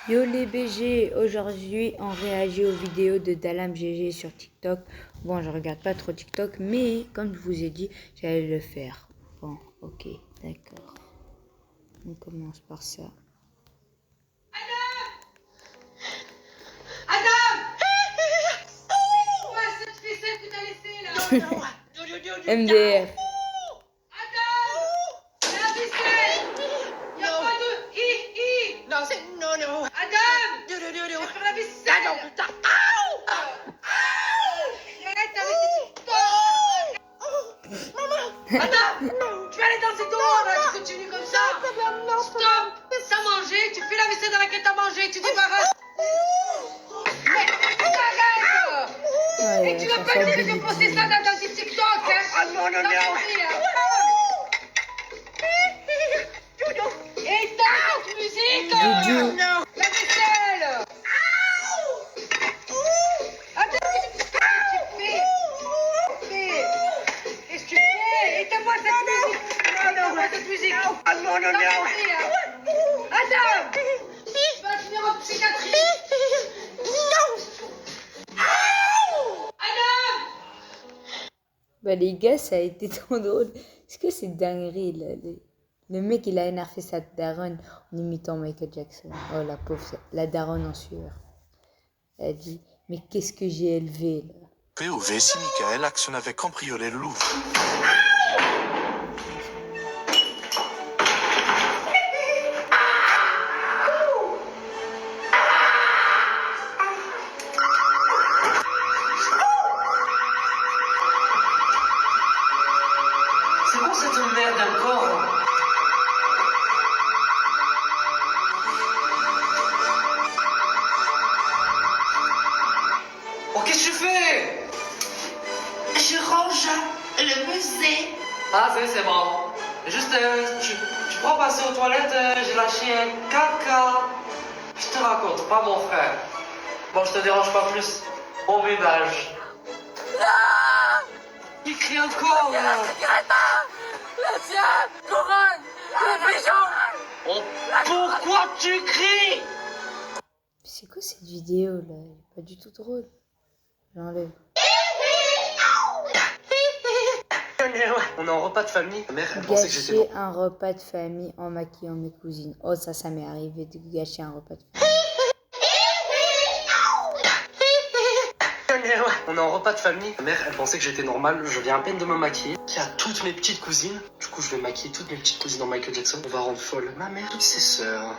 Yo les BG, aujourd'hui on réagit aux vidéos de Dalam GG sur TikTok. Bon, je regarde pas trop TikTok, mais comme je vous ai dit, j'allais le faire. Bon, ok, d'accord. On commence par ça. Adam! Pourquoi cette ficelle que t'as laissée là? MDR. Adam! La ficelle! Y'a pas de hi! Non, c'est... Non. Adam! Du. Viens faire la ficelle! Non, putain. Arrête avec tes TikTok! Adam! Tu vas aller danser dehors là, tu continues comme ça! Stop! T'as mangé, tu fais la vaisselle dans laquelle t'as mangé, tu débarrasses! Mais arrête! Ouais, Et tu vas pas dire de poster ça dans tes TikTok, hein? Ah non. T'as compris, hein? Et t'as cette musique! Doudou. Non. La vaisselle! Attends, qu'est-ce que tu fais? Qu'est-ce que tu fais? Éteins-moi cette musique! Éteins-moi cette musique! Ah non. T'as compris, hein? Adam! Tu vas finir en psychiatrie! Adam! Bah les gars, ça a été trop drôle. Est-ce que c'est dinguerie là le mec il a énervé sa daronne en imitant Michael Jackson. Oh la pauvre, la daronne en sueur. Elle a dit, mais qu'est-ce que j'ai élevé là. POV si Michael Jackson avait cambriolé le Louvre. C'est quoi cette merde encore? Oh, qu'est-ce que tu fais? Je range le musée. Ah, c'est bon. Juste, tu pourras passer aux toilettes, j'ai lâché un caca. Je te raconte, pas mon frère. Bon, je te dérange pas plus. Bon ménage. Il crie encore, là. Oh, pourquoi tu cries? C'est quoi cette vidéo là? Elle est pas du tout drôle. J'enlève. On est en repas de famille. Ma mère, elle pensait que j'étais Gâcher un repas de famille en maquillant mes cousines. Oh ça m'est arrivé de gâcher un repas de famille. On est en repas de famille. Ma mère, elle pensait que j'étais normal. Je viens à peine de me maquiller. Il y a toutes mes petites cousines. Du coup, je vais maquiller toutes mes petites cousines en Michael Jackson. On va rendre folle ma mère, toutes ses sœurs.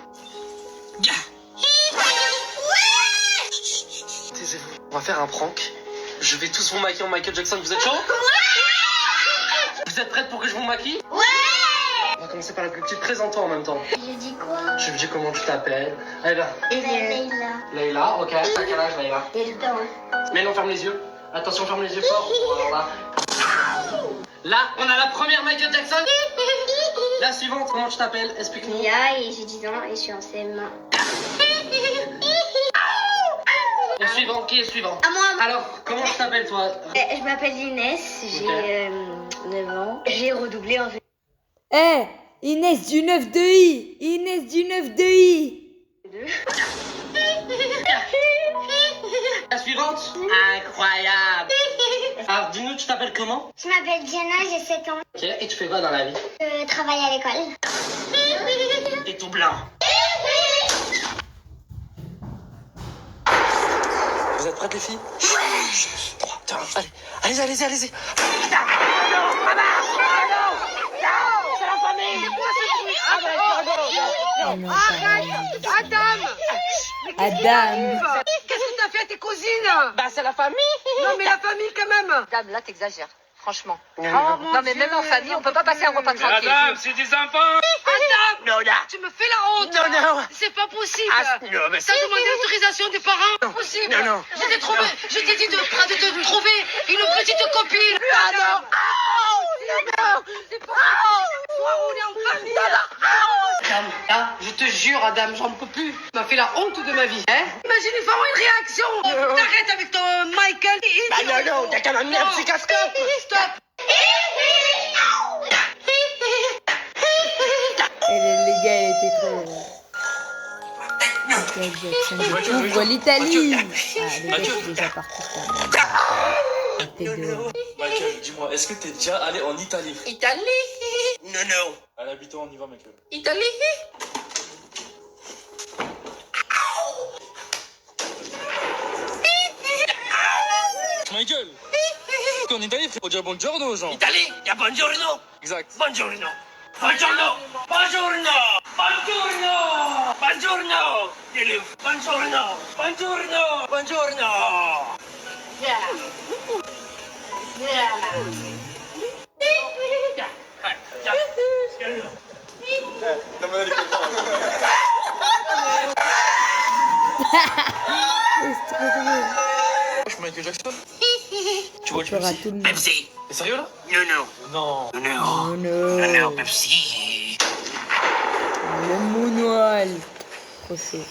Taisez-vous. On va faire un prank. Je vais tous vous maquiller en Michael Jackson. Vous êtes chaud? Vous êtes prêtes pour que je vous maquille? Ouais! On va commencer par la plus petite. Présente-toi en même temps. J'ai dit quoi? Je me dis comment tu t'appelles. Allez, va. Leïla. Leïla, ok. T'as quel âge, Leïla? Et le temps. Mais non, ferme les yeux. Attention, ferme les yeux fort. Voilà. Là, on a la première Michael Jackson. La suivante, comment tu t'appelles? Explique-nous. Mia et j'ai 10 ans et je suis en CM1. Le suivant, qui est le suivant? À moi. Alors, comment tu t'appelles, toi? Je m'appelle Inès, j'ai 9 ans. J'ai redoublé en fait. Eh Inès du 9 de I. Inès du 9 de I. La suivante? Incroyable. Alors, dis-nous, tu t'appelles comment? Je m'appelle Diana, j'ai 7 ans. Ok, et tu fais quoi dans la vie? Je travaille à l'école. T'es tout blanc. Vous êtes prêtes, les filles? Ouais. 3, 2, 1, allez-y. Putain, c'est la famille. Oh non, Arrête! Adam! Adam. Qu'est-ce que t'as fait à tes cousines? Bah, c'est la famille. Non mais la famille quand même! Dame, là, t'exagères. Franchement. mon Non, mais Dieu, même en famille, on peut pas passer un repas tranquille. Madame, c'est des enfants. Adam! Non, là. Tu me fais la honte! Non. C'est pas possible! Ah, non, mais T'as demandé l'autorisation des parents? C'est possible! Non. Je t'ai trouvé, je t'ai dit de te trouver une petite copine! Adam. C'est pas possible! Soir où on est en famille! Adam, Là, je te jure, Adam, j'en peux plus. Tu m'as fait la honte de ma vie, hein? Imagine une femme une réaction! T'arrêtes avec ton Michael! Bah, non, t'as qu'à m'amener un Non. psychoscope. Stop! Et les gars, elle était trop. Michael Jackson découvre l'Italie. Ah, le gars est déjà parti. T'es dehors. Michael, dis-moi, est-ce que t'es déjà allé en Italie? Italie. Non. Allez, habitons, on y va, Michael. Italie. Michael, en Italie, faut dire buongiorno aux gens. Italie. Y a buongiorno. Exact. Buongiorno. Buongiorno. Buongiorno. Buongiorno. Buongiorno. Buongiorno. Buongiorno. Buongiorno. Michael Jackson. Tu vois, Tu auras tout le monde. Pepsi. T'es sérieux là? Non. Oh non. Pepsi. Le moonwalk. Trop chaud.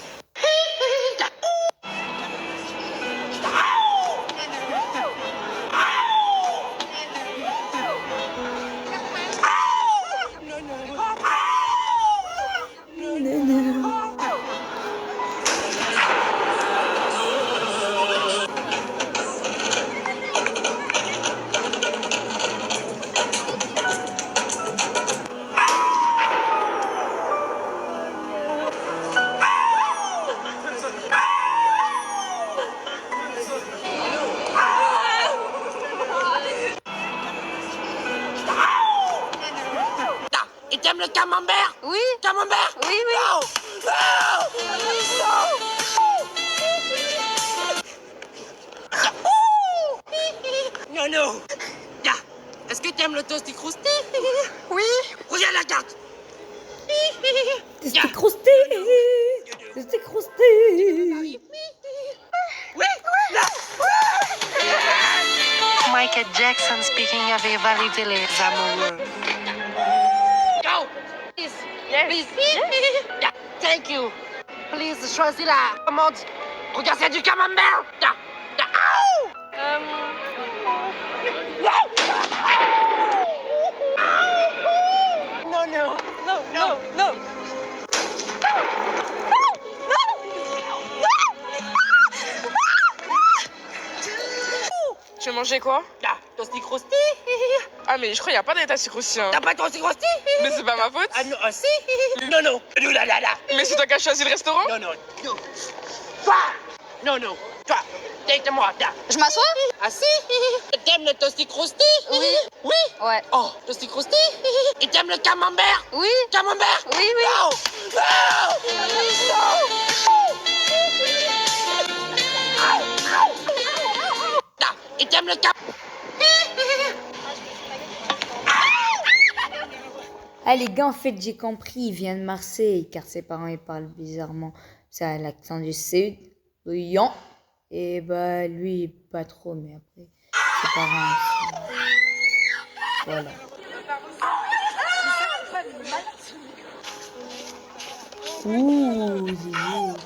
Et t'aimes le camembert? Oui, Camembert? oui, oui. Non. Est-ce que t'aimes le toasty crousty? Oui. Regarde la carte. C'était crousté. C'était crousté. Oui. Michael Jackson speaking avait validé les amoureux. Go. Please. Yeah. Thank you. Please, choisis la commande. Regarde, c'est du camembert. Non. Tu veux manger quoi? Toasty crousty. Ah mais je crois qu'il n'y a pas d'état croustillant. T'as pas de toasty crousty? Mais c'est pas ma faute. Ah non, si. Non. Là. Mais c'est toi qui as choisi le restaurant? Non. Toi. Non. Toi. Dites-moi. Je m'assois? Ah si. T'aimes le toasty crousty? Oui. Ouais. Oh, toasty crousty. Et t'aimes le camembert? Oui. Camembert? Oui. Non. Et t'aimes le camembert? Ah les gars, en fait j'ai compris, il vient de Marseille car ses parents ils parlent bizarrement. Ça a l'accent du sud, Lyon. Et bah lui pas trop, mais après ses parents aussi. Voilà. Ouh, Zizou.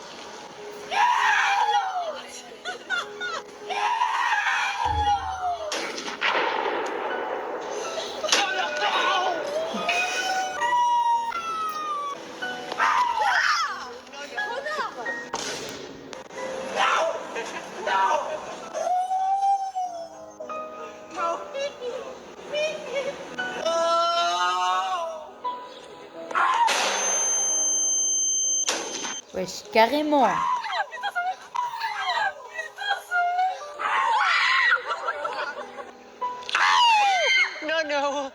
Wesh, carrément. Non.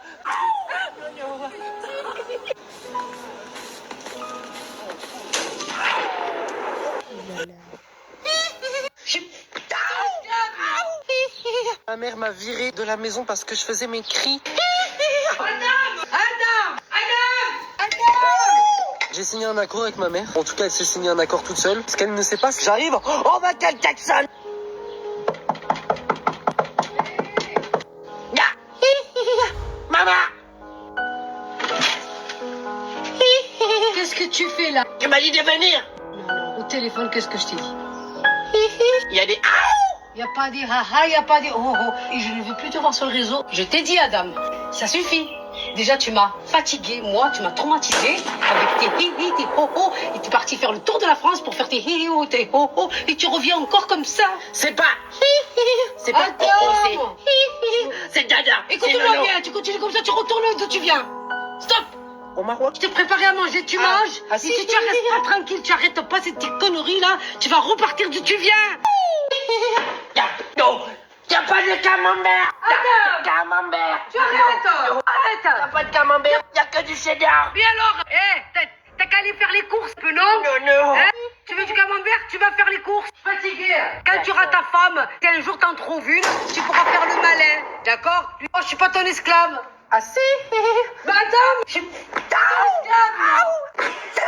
Ma mère m'a viré de la maison parce que je faisais mes cris. J'ai signé un accord avec ma mère. En tout cas, elle s'est signé un accord toute seule. Ce qu'elle ne sait pas, c'est que j'arrive. Oh, Michael Jackson! Maman! Qu'est-ce que tu fais là? Tu m'as dit de venir! Au téléphone, qu'est-ce que je t'ai dit? Il y a des... Il n'y a pas des haha, il n'y a pas des oh oh. Et je ne veux plus te voir sur le réseau. Je t'ai dit, Adam, ça suffit. Déjà, tu m'as fatiguée, moi, tu m'as traumatisée avec tes hi-hi, tes ho-ho, et tu es parti faire le tour de la France pour faire tes hi-hi, tes ho-ho, et tu reviens encore comme ça. C'est pas hi-hi, c'est pas ho-ho, c'est hi-hi, c'est dada. Écoute-moi bien, tu continues comme ça, tu retournes d'où tu viens. Stop. Au Maroc. Je t'ai préparé à manger, tu manges. Ah, Et si, si tu restes pas tranquille, tu arrêtes pas ces petites conneries là, tu vas repartir d'où tu viens. Non, y a pas de camembert. Attends. Camembert. Tu arrêtes. Y a Arrête. pas de camembert, y a que du cheddar. Et alors, t'as qu'à aller faire les courses, peu non? Non. Hein? Tu veux du camembert, tu vas faire les courses. Fatigué. Quand tu auras ta femme, un jour t'en trouves une, tu pourras faire le malin. D'accord? Moi, je suis pas ton esclave. Ah si. Madame, je suis ton esclave.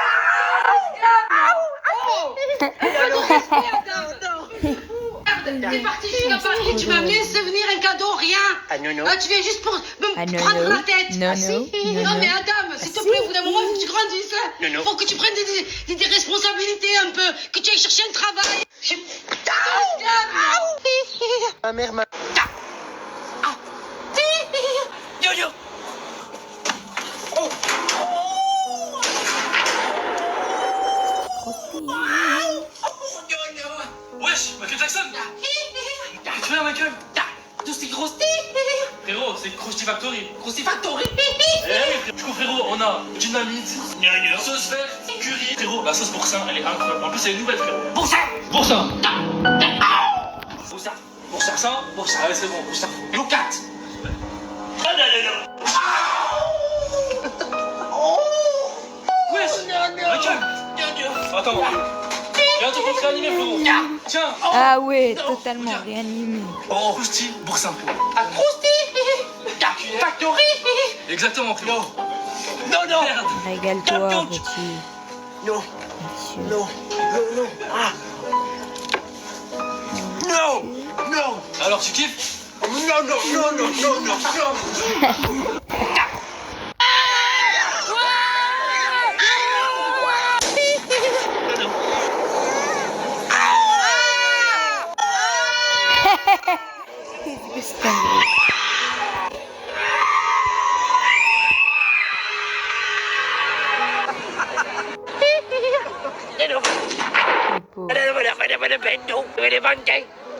T'es parti jusqu'à Paris, tu m'as amené un souvenir, un cadeau, rien. Ah non. Là, tu viens juste pour me non, prendre non. la tête. Non, Ah, si. non, Non, non, mais non. Adam, s'il te si. plaît, au bout d'un moment, il faut que tu grandisses. Hein. Non. Faut que tu prennes des responsabilités un peu, que tu ailles chercher un travail. Je suis Ma mère m'a... Yo. Wesh, Michael Jackson. Qu'est-ce que tu fais, Michael? Tous ces grosses Frérot, c'est Krusty Factory. Krusty Factory. Du coup, frérot, on a dynamite, sauce verte, curry. Frérot, la sauce boursin, elle est incroyable. En plus, elle est nouvelle, frérot. Boursin. Boursin. Boursin. Boursin. Allez, c'est bon, boursin. Locat. Wesh, Michael. Attends. Il y a un truc pour te réanimer, frérot. Tiens. Ah ouais, totalement réanimé. Oh, Krusty, boursin, frérot. À Krusty Factory. Exactement, frérot. Non. Merde. Régale-toi, petit. Non. Monsieur. Ah. Non. Alors, tu kiffes? Non. C'est dingue.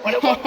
Le pauvre.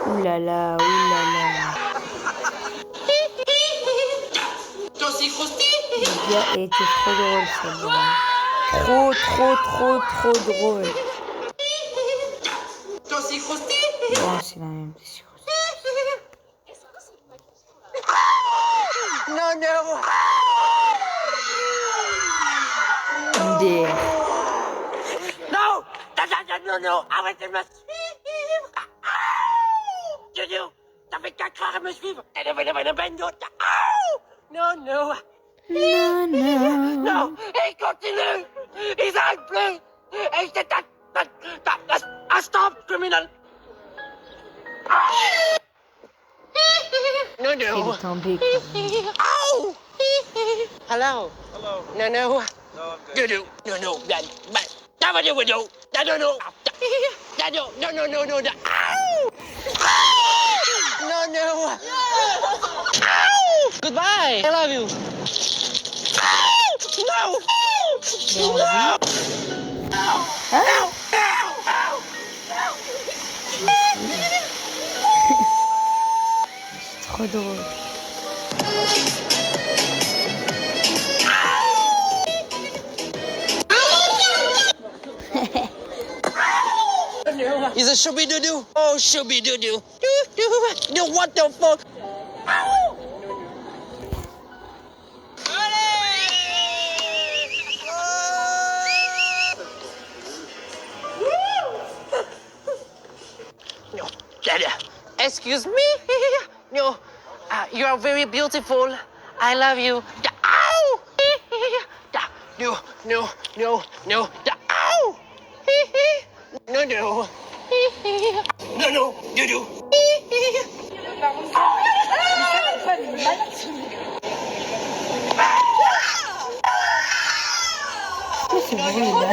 Ouh là là, ouh là là. Le gars était trop drôle celle-là. Trop drôle. Bon, c'est la même, c'est sûr. MDR. Non, arrêtez de me suivre. T'as fait qu'à croire à me suivre. Non. Non, et ils continuent. Ils arrêtent plus. Et c'est un stop criminel. Il est tombé quand même. Hello. No. No. No. Goodbye. I love you. No. Hein? C'est trop drôle. He's a shooby-doo-doo. Oh, shooby-doo-doo. No, what the fuck? excuse me. No, you are very beautiful. I love you. Ow! No, no, no, no. Ow! No, no. No, no, no, no. Ce bruit là.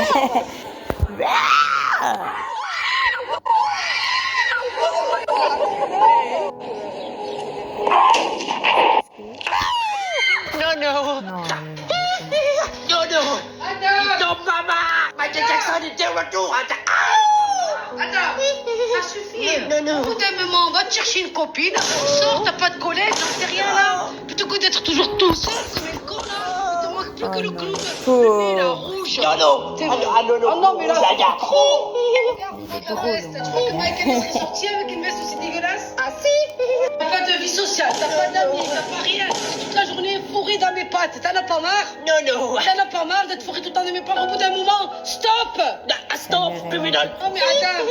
No, no. Non, No, no. No, Mama. Michael Jackson est de retour. Attends, ça suffit. Non, non. Au bout d'un moment, va te chercher une copine, sors, t'as pas de collègue, j'en sais rien là. Plutôt que d'être toujours tout seul comme un con là, il te manque plus que le clou de la rouge. Non, non. C'est vrai. Ah, non, non. Oh non, mais là, Ça y c'est a trop. il est Ta drôle. veste, tu crois que Michael serait sorti avec une veste aussi dégueulasse? Ah, si. T'as pas de vie sociale, t'as pas d'amis, t'as pas rien. T'es toute la journée fourré dans mes pattes, t'en as pas marre? Non, non. T'en as pas marre d'être fourré tout le temps dans mes pattes au bout d'un moment? Stop! Stop, criminal. Oh mais attends!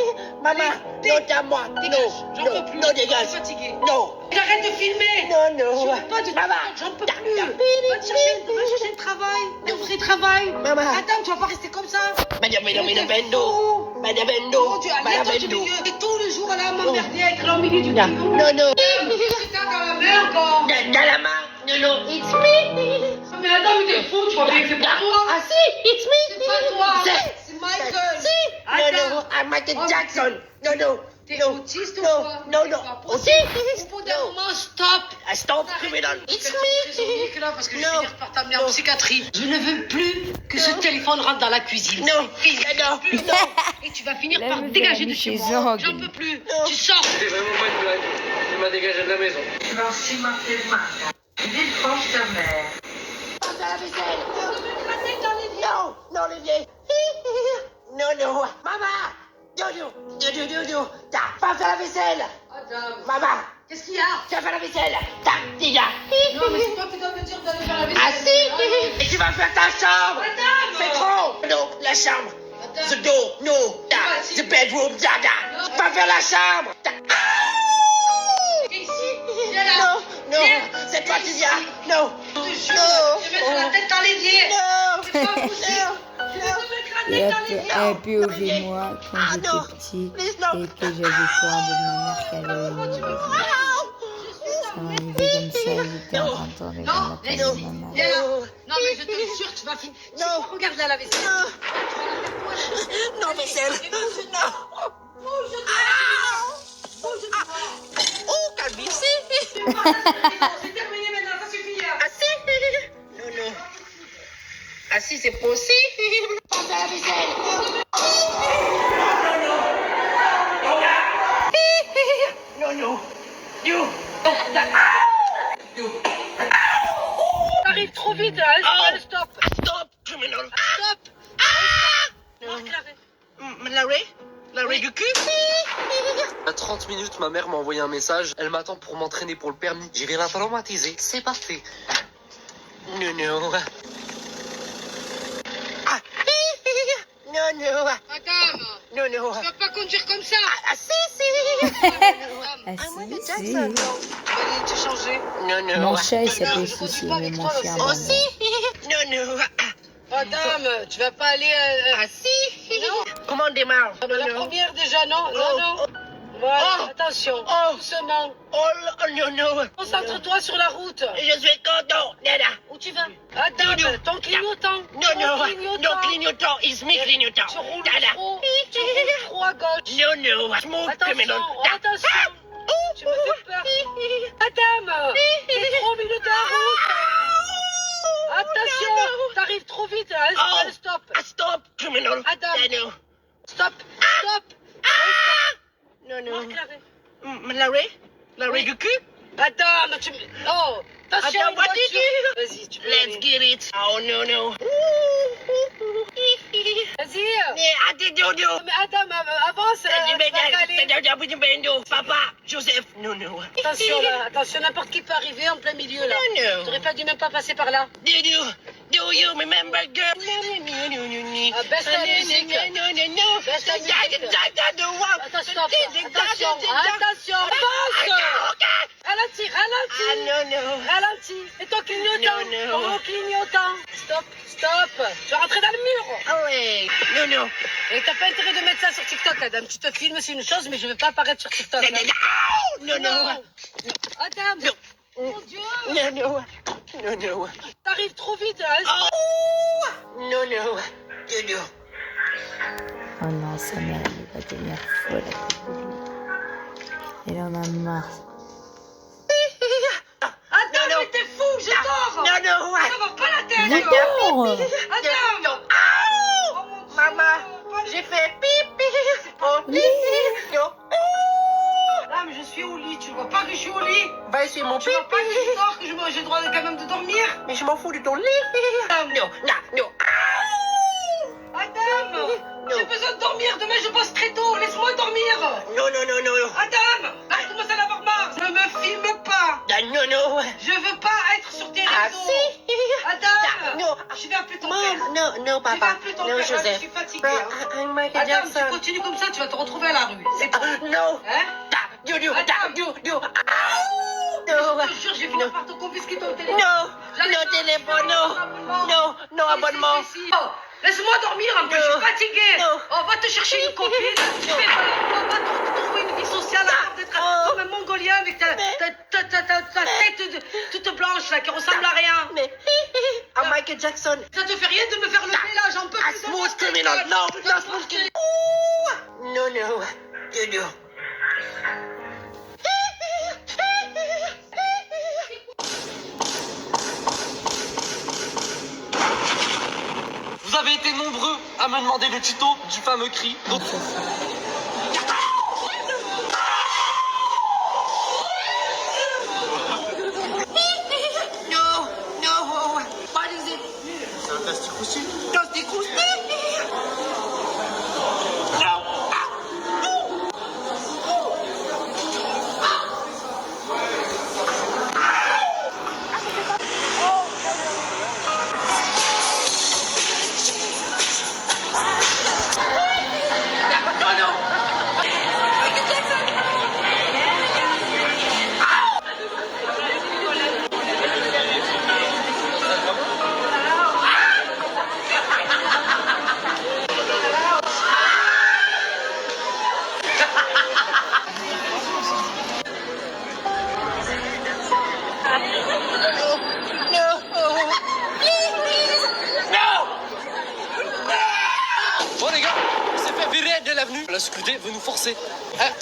Maman, non, à moi. Dégage, Non, j'en non, peux plus. non, Je suis dégage. fatiguée. Non. Arrête de filmer! Non, non. Je veux pas de Maman. j'en peux plus! Va chercher un travail! Un vrai travail! Maman. Attends, tu vas pas rester comme ça! Madame Mon Bendo. Madame Bendo. Dieu, Madame viens-toi du Bendo. milieu! Et tout le jour, elle a m'emmerder à être là au milieu du Non, kilo! non, non. Qu'est-ce que t'as dans la main encore? Dans la main. Non, non, it's me. Mais attends, mais t'es fou, tu crois bien que c'est pas toi! Ah, si, it's me. C'est pas toi! C'est- C'est Michael! Si. Non, non, I'm Michael Oh, Jackson. Non, non. T'es Non. autiste ou Non, quoi? non, non. C'est pas Aussi. possible. Au bout d'un moment, stop! Stop, criminal. It's me. Là parce que je vais Non. finir par t'amener en Non. psychiatrie. Je ne veux plus que ce téléphone rentre dans la cuisine. Non, non, non. Et tu vas finir La par meuf, dégager elle a de mis chez ses moi. ongles. J'en peux plus. Non. Tu sors. C'était vraiment pas une blague. Il m'a dégagé de la maison. Tu vas aussi m'appeler Marc. Villefranche ta mère. Passe à la vaisselle. Non, non, Olivier. Non, non. Maman. Non, non. Non, non, non, non. Passe à la vaisselle. Madame, Maman. qu'est-ce qu'il y a? Tu vas faire la vaisselle. Dis-le. Non, mais c'est toi qui dois me dire d'aller faire la vaisselle. Ah si. Et tu vas faire ta chambre. Madame. C'est trop. Non, la chambre. The door. No. The bedroom. Va faire la chambre. Viens ici. Viens là. Non, non. Viens. C'est toi qui viens. Non. Je te jure, Non. je vais te mettre la tête dans l'évier. Non. C'est pas possible. Je vais te mettre la Et tête elle dans l'évier. a pu ouvrir moi quand Ah, j'étais non. petit Please, non. et que j'avais peur de ma mère qui avait une ça m'arrivait comme ça, j'étais en train de tourner Non, dans la laisse. tête de ma mère. Viens là. Non, mais je te jure, tu vas finir. Non. Regarde là la vaisselle. Non, vaisselle. Non. Oh, calvitie. C'est terminé maintenant, ça suffit. Ah si. Non, non. Ah si, c'est possible. Passe à la vaisselle. Non, non. You. T'arrives trop vite, hein. Stop. Stop, criminal. Stop. Non. Marc, L'arrêt? L'arrêt du cul? À 30 minutes, ma mère m'a envoyé un message. Elle m'attend pour m'entraîner pour le permis. Je vais la traumatiser. C'est parti. Non, non. Ah. Non, non. Madame, Non, non. tu vas pas conduire comme ça. Ah, si, si. Ah Michael si, Jackson, si. non. Tu vas aller te changer. Non, non. Mon chat il s'appelle Sissi, mais mon chien Oh, non. si. Non, non. Madame, tu vas pas aller. Ah, si. Non. Comment on démarre? La Non, non. première déjà, non. Oh, Non, non. Voilà, Oh. attention. Oh. Doucement. Oh, non, non. Concentre-toi sur la route. Je suis content. Nana. Où tu vas? Madame, Non. ton clignotant. Non, Ton non. clignotant. Non, clignotant. It's me clignotant. Tu roules Nana. trop. Tu roules trop à gauche. Non, non. Smooth criminal. Attention, attention. Tu me fais peur. Madame, t'es trop au milieu de la route. Attention, t'arrives trop vite. Hein. Oh. Stop. Ah, stop, criminal. Adam. Non, Stop. Stop. non. Non, Marc l'arrêt. L'arrêt? L'arrêt du cul? Madame, tu me... Oh, attention, Attends, une what did voiture. Vas-y, tu peux y Let's aller. get it. Oh, no, no. Vas-y. Mais attends, Mais Adam, avance. Papa, Joseph. Non, non. Attention là, attention, n'importe qui peut arriver en plein milieu là. Non, non. T'aurais pas dû même pas passer par là. Non, Do you remember, girl? Baisse la musique. Baisse la musique. Attention, attention, passe. Ralentis, ralentis. Et ton clignotant. Ton clignotant. Stop. Tu vas rentrer dans le mur. Ah ouais. Non. Et t'as pas intérêt de mettre ça sur TikTok, Adam. Tu te filmes, c'est une chose, mais je veux pas apparaître sur TikTok. Non. Adam. Non. Mon Dieu. Non. T'arrives trop vite, hein. Non. Oh non, sa mère, elle va devenir folle à cause de lui. Elle en a marre. Adam, mais t'es fou, je dors. Non. Ça va pas la tête. J'adore. Adam. Maman, j'ai fait pipi. Oh, non. Adam, je suis au lit. Tu vois pas que je suis au lit? Va essayer mon Tu vois pas que pipi. je dors, que j'ai le droit quand même de dormir? Mais je m'en fous de ton lit. Non. Adam, j'ai besoin de dormir. Demain, je bosse très tôt. Laisse-moi dormir. Non. Adam, je commence à en avoir marre. Ne me filme pas. Non. Je veux pas être sur tes Ah réseaux. si. Adam, Non. je vais appeler ton père. Non, Je vais papa. appeler ton Non, père. Je Joseph. suis fatiguée. Hein. Michael Adam, Jackson. tu continues comme ça, tu vas te retrouver à la rue. C'est tout. Non. Hein? Non. Je te jure, j'ai fini par te confisquer ton téléphone. Non, téléphone, non, abonnement. Oh, laisse-moi dormir un peu, je suis fatiguée. Non. On va te chercher une copine. On va te trouver une vie sociale avant d'être comme un Mongolien avec ta tête toute blanche là qui ressemble à rien. Mais, à Michael Jackson. Ça te fait rien de me faire lever là, j'en peux A plus. smooth criminal, non, smooth criminal. Non. Vous avez été nombreux à me demander le tuto du fameux cri. Donc, No. What is it? C'est un tastic-roussi. Tastic-roussi. bon les gars, on s'est fait virer de l'avenue. La sécurité veut nous forcer.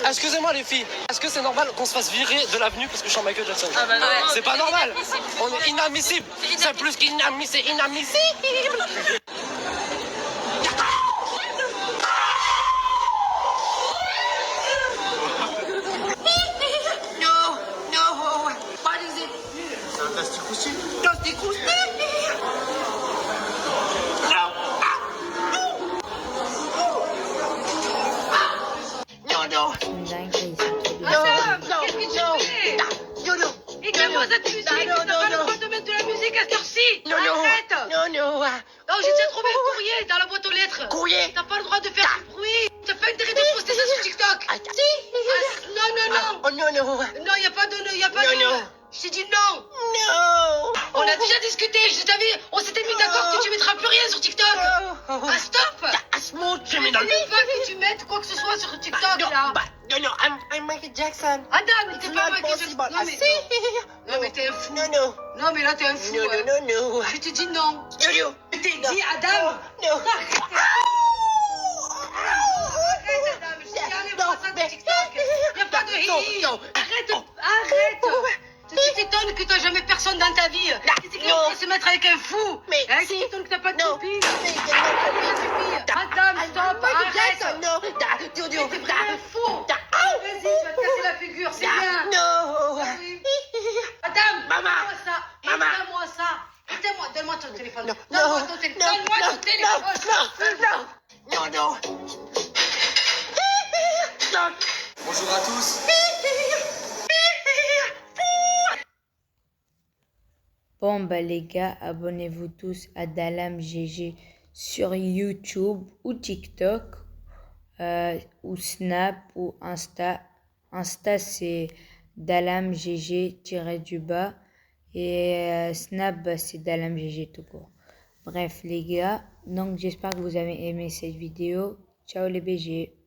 Excusez-moi les filles, est-ce que c'est normal qu'on se fasse virer de l'avenue parce que je suis en Michael Jackson? Ah bah non. C'est pas normal. On est inadmissible. C'est plus qu'inadmissible. No. What is it? C'est un tastic-roussi. Tastic-roussi. Non. C'est une dinguerie, c'est trop bien. Adam, qu'est-ce que tu fais? Et comment ça te musique? T'as pas le droit de mettre de la musique à cette heure-ci. Arrête. Non. Oh, j'ai déjà trouvé un courrier dans la boîte aux lettres. Courrier. T'as pas le droit de faire du bruit. T'as pas intérêt de poster ça sur TikTok. Non. Oh non. Non, y a pas de. Non. Je t'ai dit non. No. On a déjà discuté. On s'était mis d'accord que tu mettras plus rien sur TikTok. Ah, stop. A smooth Je ne criminal. veux pas que tu mettes quoi que ce soit sur TikTok là. No. I'm Michael Jackson. Adam, t'es It's pas not Michael possible. Jackson. Non, mais t'es un fou. No. Non, mais là, t'es un fou. hein. No. Je te dis non. No. Je t'ai dit, Adam. No. Arrête, Adam. Je t'ai dit, enlève-moi ça de TikTok. Y a pas de hi. Non. Arrête. Tu t'étonnes que t'as jamais personne dans ta vie. Qu'est-ce qui va se mettre avec un fou? Mais Hein, si. tu t'étonnes que t'as pas de Non. copine. Adam, stop, arrête. No. T'es vraiment fou. Vas-y, tu vas te casser la figure, c'est bien. No. Oui. Adam, Maman. donne-moi ça. Donne-moi ton téléphone. No. Donne-moi ton téléphone. Donne-moi ton téléphone. No. Bonjour à tous. Bon, bah les gars, abonnez-vous tous à Dalam GG sur YouTube ou TikTok ou Snap ou Insta. Insta, c'est Dalam GG-du-bas et Snap, bah, c'est Dalam GG tout court. Bref, les gars, donc j'espère que vous avez aimé cette vidéo. Ciao les BG.